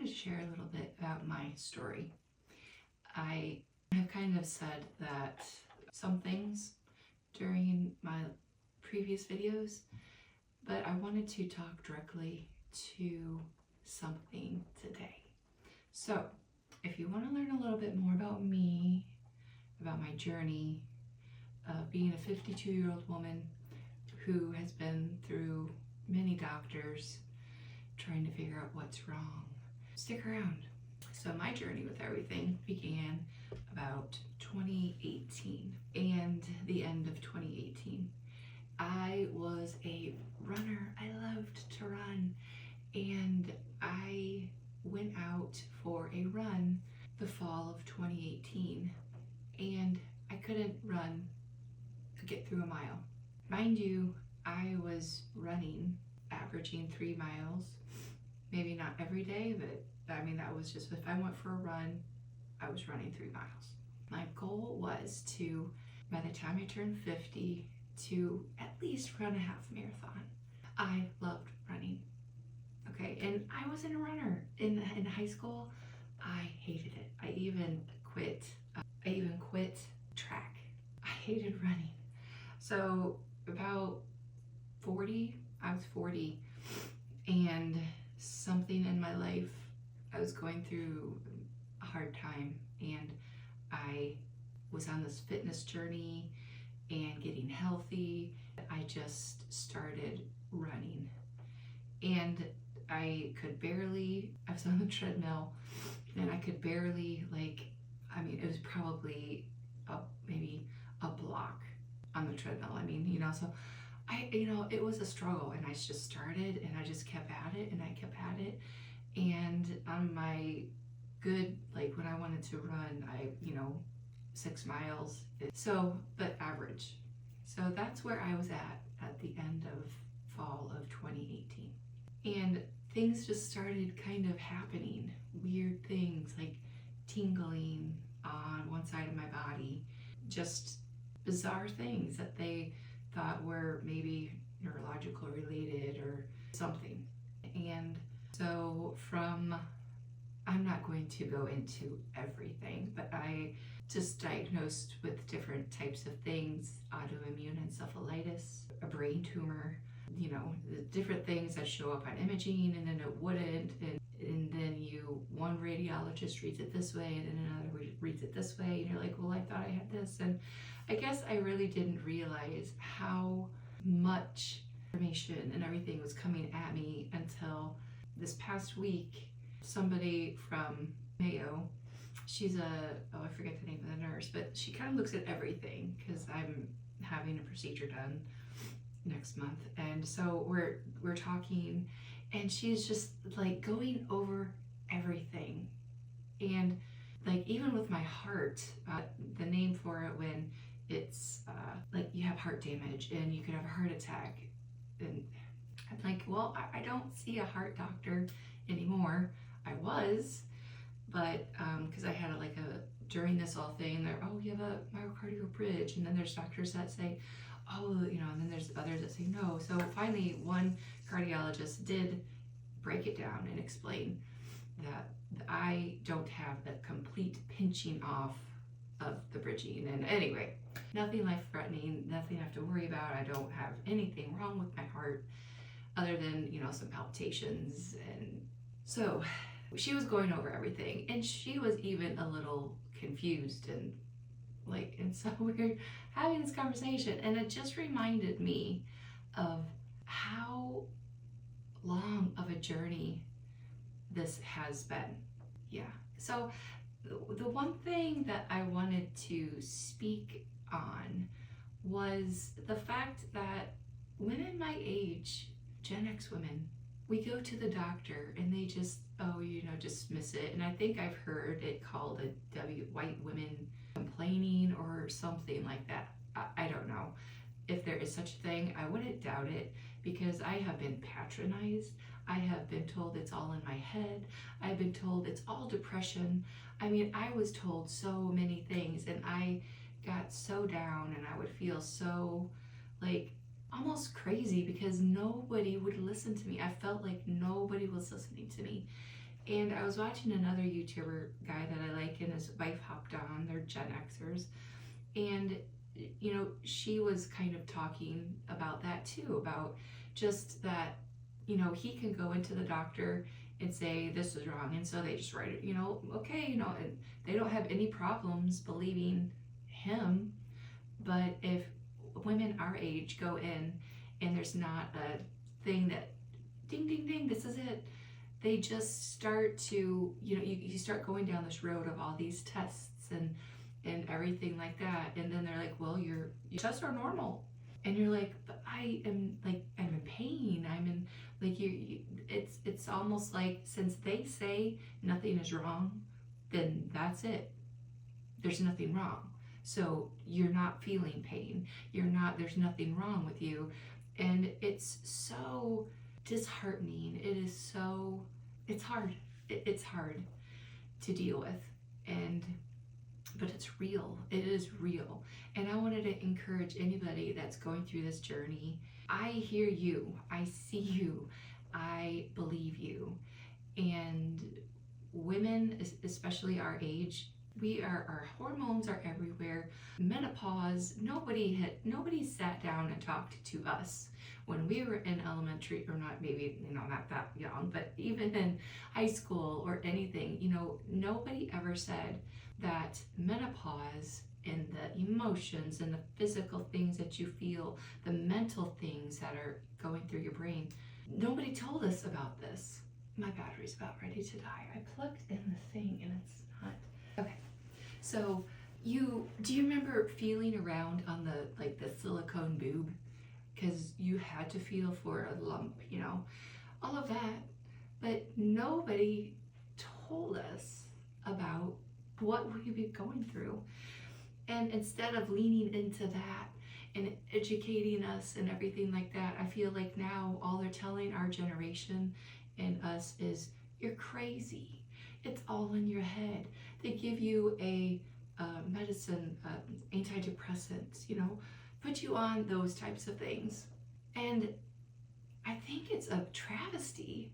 to share a little bit about my story. I have kind of said that some things during my previous videos, but I wanted to talk directly to something today. So, if you want to learn a little bit more about me, about my journey of being a 52-year-old woman who has been through many doctors trying to figure out what's wrong, stick around. So my journey with everything began about 2018 and the end of 2018. I was a runner. I loved to run, and I went out for a run the fall of 2018, and I couldn't get through a mile. Mind you, I was running, averaging 3 miles, maybe not every day, but I mean, that was just, if I went for a run, I was running 3 miles. My goal was to, by the time I turned 50, to at least run a half marathon. I loved running. Okay, and I wasn't a runner. In high school, I hated it. I even quit track. I hated running. So about 40, I was 40, and something in my life, I was going through a hard time, and I was on this fitness journey and getting healthy. I just started running, and I was on the treadmill, and I could barely, it was probably maybe a block on the treadmill. So it was a struggle, and I just started, and I just kept at it, and I kept at it. And on my good, when I wanted to run, 6 miles. But average. So that's where I was at the end of fall of 2018. And things just started kind of happening. Weird things like tingling on one side of my body. Just bizarre things that they thought were maybe neurological related or something. And so I'm not going to go into everything, but I just diagnosed with different types of things: autoimmune encephalitis, a brain tumor, the different things that show up on imaging, and then it wouldn't, and then one radiologist reads it this way, and then another reads it this way, and you're like, well, I thought I had this. And I guess I really didn't realize how much information and everything was coming at me until this past week. Somebody from Mayo, she's I forget the name of the nurse, but she kind of looks at everything because I'm having a procedure done next month. And so we're talking, and she's just going over everything. And even with my heart, the name for it when it's you have heart damage and you could have a heart attack. And I'm like, well, I don't see a heart doctor anymore. I was, but because I had during this whole thing, they're, oh, you have a myocardial bridge, and then there's doctors that say, oh, and then there's others that say no. So finally, one cardiologist did break it down and explain that I don't have the complete pinching off of the bridging. And anyway, nothing life-threatening, nothing I have to worry about. I don't have anything wrong with my heart other than, some palpitations. And so she was going over everything, and she was even a little confused, and so we're having this conversation, and it just reminded me of how long of a journey this has been. Yeah. So the one thing that I wanted to speak on was the fact that women my age, Gen X women, we go to the doctor and they just, dismiss it. And I think I've heard it called white women complaining or something like that. I don't know if there is such a thing. I wouldn't doubt it, because I have been patronized. I have been told it's all in my head. I've been told it's all depression. I was told so many things, and I got so down, and I would feel so almost crazy because nobody would listen to me. I felt like nobody was listening to me. And I was watching another YouTuber guy that I like, and his wife hopped on. They're Gen Xers. And, she was kind of talking about that too, about just that, he can go into the doctor and say, this is wrong. And so they just write it, okay, and they don't have any problems believing him. But if women our age go in and there's not a thing that, ding, ding, ding, this is it, they just start to, you start going down this road of all these tests and everything like that, and then they're like, well, your tests are normal, and you're like, but I'm in pain, I'm in, like, it's almost like, since they say nothing is wrong, then that's it, there's nothing wrong, so you're not feeling pain, there's nothing wrong with you. And it's so disheartening. It's hard. It's hard to deal with, but it's real. It is real. And I wanted to encourage anybody that's going through this journey. I hear you. I see you. I believe you. And women, especially our age, our hormones are everywhere. Menopause, nobody sat down and talked to us when we were in elementary, or not, maybe, not that young, but even in high school or anything, nobody ever said that menopause and the emotions and the physical things that you feel, the mental things that are going through your brain, nobody told us about this. My battery's about ready to die. I plugged in the thing and it's not. Okay. So do you remember feeling around on the silicone boob? Because you had to feel for a lump, all of that. But nobody told us about what we'd be going through. And instead of leaning into that and educating us and everything like that, I feel like now all they're telling our generation and us is, you're crazy. It's all in your head. They give you a medicine, antidepressants, put you on those types of things. And I think it's a travesty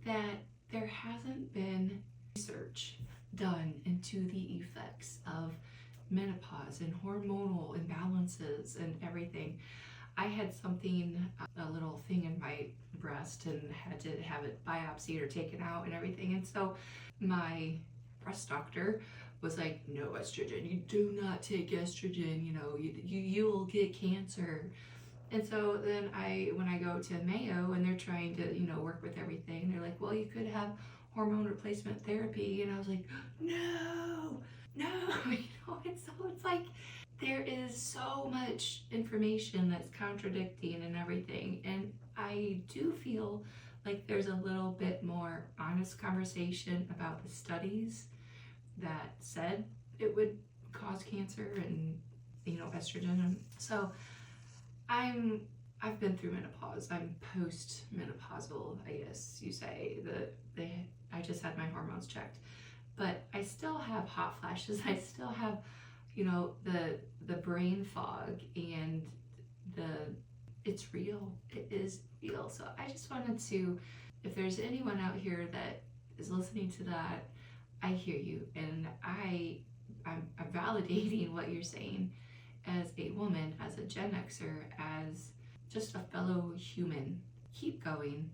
that there hasn't been research done into the effects of menopause and hormonal imbalances and everything. I had something, a little thing in my breast, and had to have it biopsied or taken out and everything. And so my breast doctor was like, no estrogen, you do not take estrogen, you will get cancer. And so then when I go to Mayo and they're trying to, work with everything, they're like, well, you could have hormone replacement therapy. And I was like, no, and so it's like, there is so much information that's contradicting and everything. And I do feel like there's a little bit more honest conversation about the studies that said it would cause cancer and, estrogen. And so I've been through menopause. I'm post-menopausal, I guess you say. I just had my hormones checked. But I still have hot flashes. I still have, the brain fog, and it's real. It is real. So I just wanted to, if there's anyone out here that is listening to that, I hear you, and I'm validating what you're saying as a woman, as a Gen Xer, as just a fellow human. Keep going.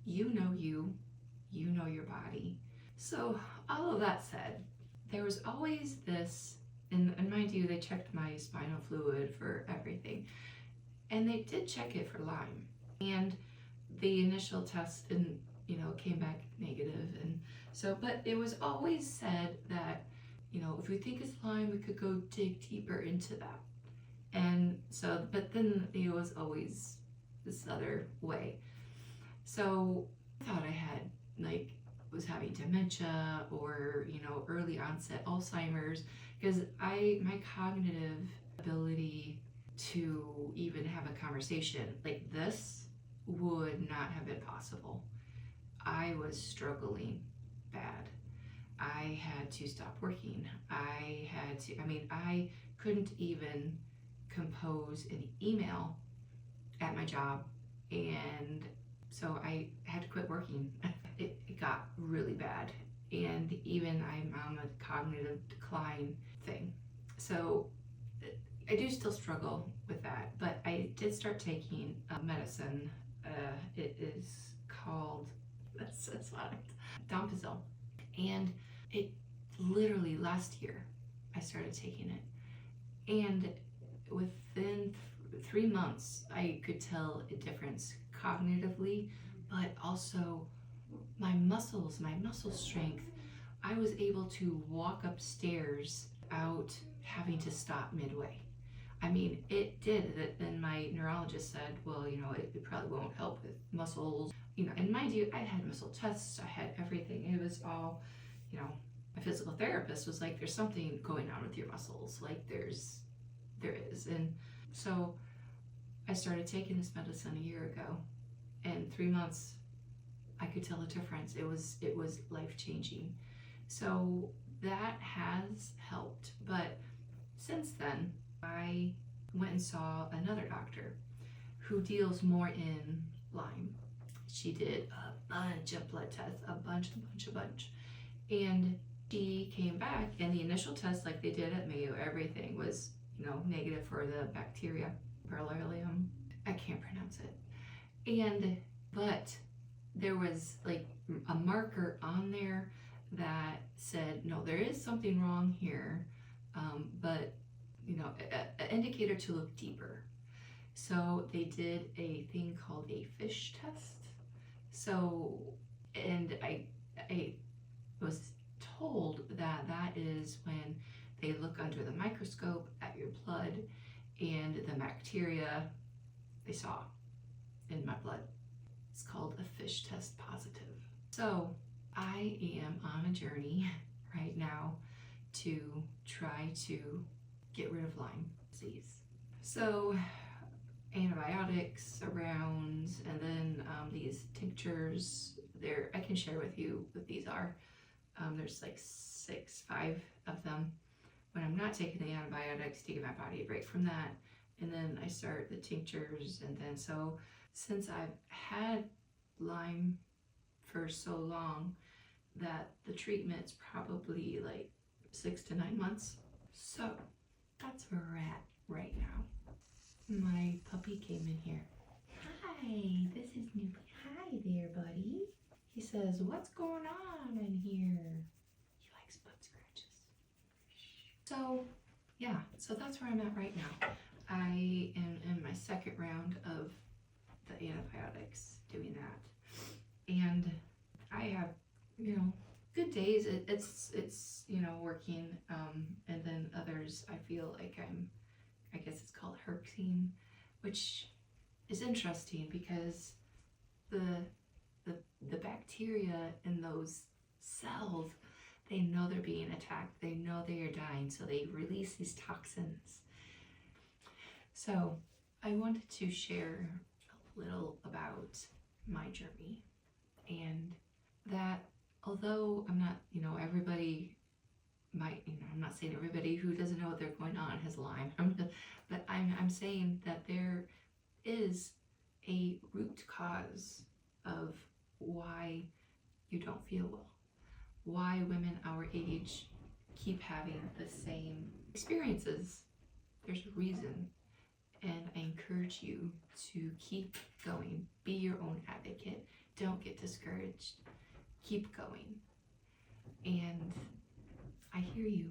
You know your body. So all of that said, there was always this, and mind you, they checked my spinal fluid for everything, and they did check it for Lyme, and the initial test and came back negative. And so, but it was always said that if we think it's Lyme, we could go dig deeper into that. And so, but then it was always this other way. So I thought I had was having dementia or early onset Alzheimer's, because my cognitive ability to even have a conversation like this would not have been possible. I was struggling bad. I had to stop working. I couldn't even compose an email at my job, and so I had to quit working. It it got really bad. And even I'm on a cognitive decline thing. So I do still struggle with that, but I did start taking medicine. It is called, that's not it, Dompazil. And it literally last year I started taking it. And within 3 months, I could tell a difference cognitively, but also my muscle strength. I was able to walk upstairs without having to stop midway. I mean, it did. Then my neurologist said, well, it probably won't help with muscles. And mind you, I had muscle tests, I had everything. It was all, my physical therapist was like, there's something going on with your muscles. Like there is. And so I started taking this medicine a year ago, and 3 months, I could tell a difference. It was life-changing. So that has helped. But since then, I went and saw another doctor who deals more in Lyme. She did a bunch of blood tests, a bunch. And she came back, and the initial test, like they did at Mayo, everything was, negative for the bacteria, Paralelium. I can't pronounce it. But there was like a marker on there that said, no, there is something wrong here, but an indicator to look deeper. So they did a thing called a fish test. So, and I was told that is when they look under the microscope at your blood, and the bacteria they saw in my blood. It's called a fish test positive. So I am on a journey right now to try to get rid of Lyme disease. So antibiotics around, and then these tinctures. I can share with you what these are. There's like 5 of them. When I'm not taking the antibiotics to give my body a break from that, and then I start the tinctures, and then so since I've had Lyme for so long that the treatment's probably like 6 to 9 months. So that's where we're at right now. My puppy came in here. Hi, this is Snoopy. Hi there, buddy. He says, what's going on in here? He likes butt scratches. So yeah, so that's where I'm at right now. I am in my second round of the antibiotics, doing that. And I have, good days. It's working. And then others, I feel like I guess it's called herxing, which is interesting because the bacteria in those cells, they know they're being attacked. They know they are dying, so they release these toxins. So I wanted to share a little about my journey, and that although I'm not, everybody might, I'm not saying everybody who doesn't know what they're going on has Lyme, but I'm saying that there is a root cause of why you don't feel well, why women our age keep having the same experiences. There's a reason, and I encourage you to keep going. Be your own advocate. Don't get discouraged. Keep going. And I hear you.